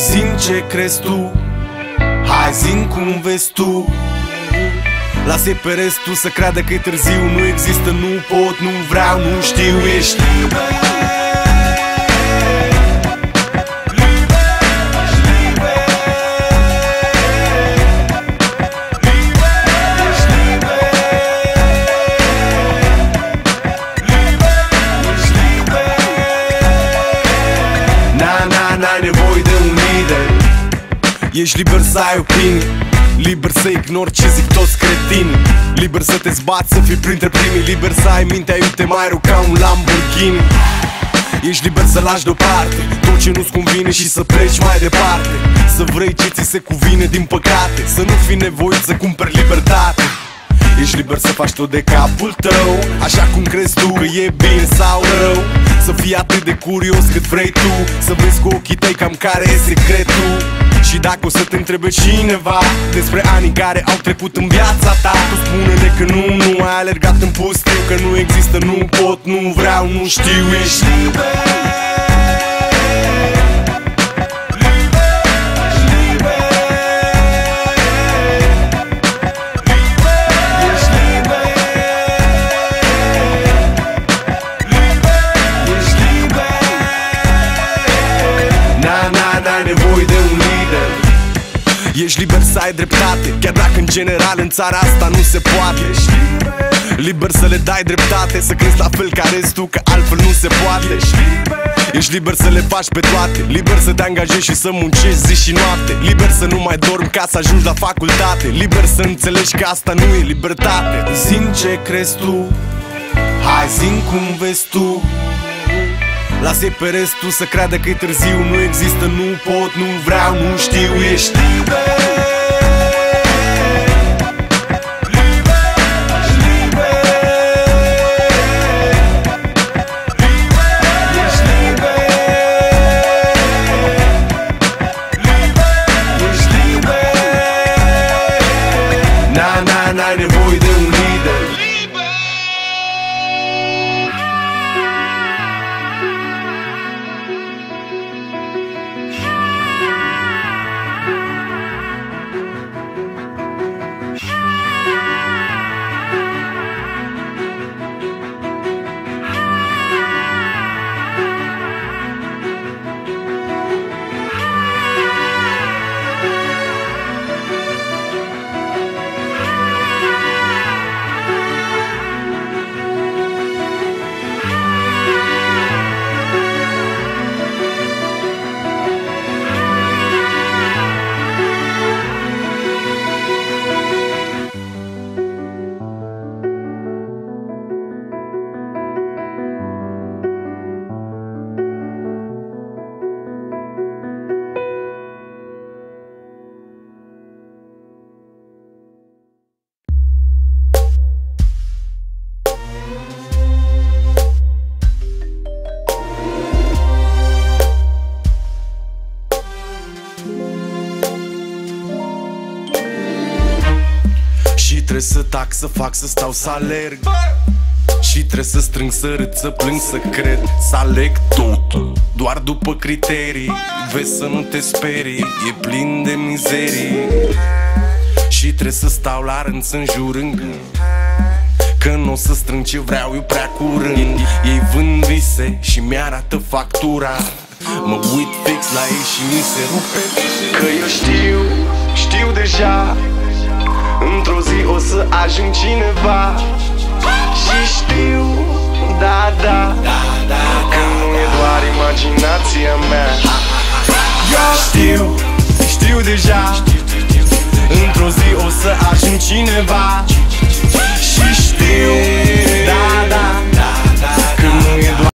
Zi-mi ce crezi tu, hai zi-mi cum vezi tu. Lasă-i pe restul să creadă că e târziu. Nu există, nu pot, nu vreau, nu știu. Ești liber. N-ai nevoie de un lider. Ești liber să ai opinii, liber să ignori ce zic toți cretini, liber să te zbați, să fii printre primii, liber să ai mintea iute mai rău ca un Lamborghini. Ești liber să lași deoparte tot ce nu-ți convine și să pleci mai departe. Să vrei ce ți se cuvine, din păcate, să nu fii nevoit să cumperi libertate. Ești liber să faci tot de capul tău, așa cum crezi tu că e bine sau rău. Să fii atât de curios cât vrei tu, să vezi cu ochii tăi cam care e secretul. Și dacă o să te întrebe cineva despre anii care au trecut în viața ta, tu spune-ne că nu ai alergat în pustiu, că nu există, nu pot, nu vreau, nu știu. Ești liber. N-ai nevoie de un lider. Ești liber să ai dreptate, chiar dacă în general în țara asta nu se poate. Ești liber. Liber să le dai dreptate, să crezi la fel ca restul, că altfel nu se poate. Ești liber. Ești liber să le faci pe toate, liber să te angajezi și să muncești zi și noapte, liber să nu mai dormi ca să ajungi la facultate, liber să înțelegi că asta nu e libertate. Zi-mi ce crezi tu, hai zi-mi cum vezi tu. Lasă-i pe restul să creadă că e târziu. Nu există, nu pot, nu vreau, nu știu. Ești liber. N-ai nevoie de un lider. Trebuie să tac, să fac, să stau, să alerg. Și trebuie să strâng, să râd, să plâng, să cred. Să aleg totul doar după criterii. Vezi să nu te sperii, e plin de mizerii. Și trebuie să stau la rând, să înjur în gând că nu o să strâng ce vreau eu prea curând. Ei vând vise și mi-arată factura. Mă uit fix la ei și mi se rupe. Că eu știu deja, într-o zi o să ajung cineva. Și știu, da, că nu e doar imaginația mea. Eu știu deja, într-o zi o să ajung cineva. Și știu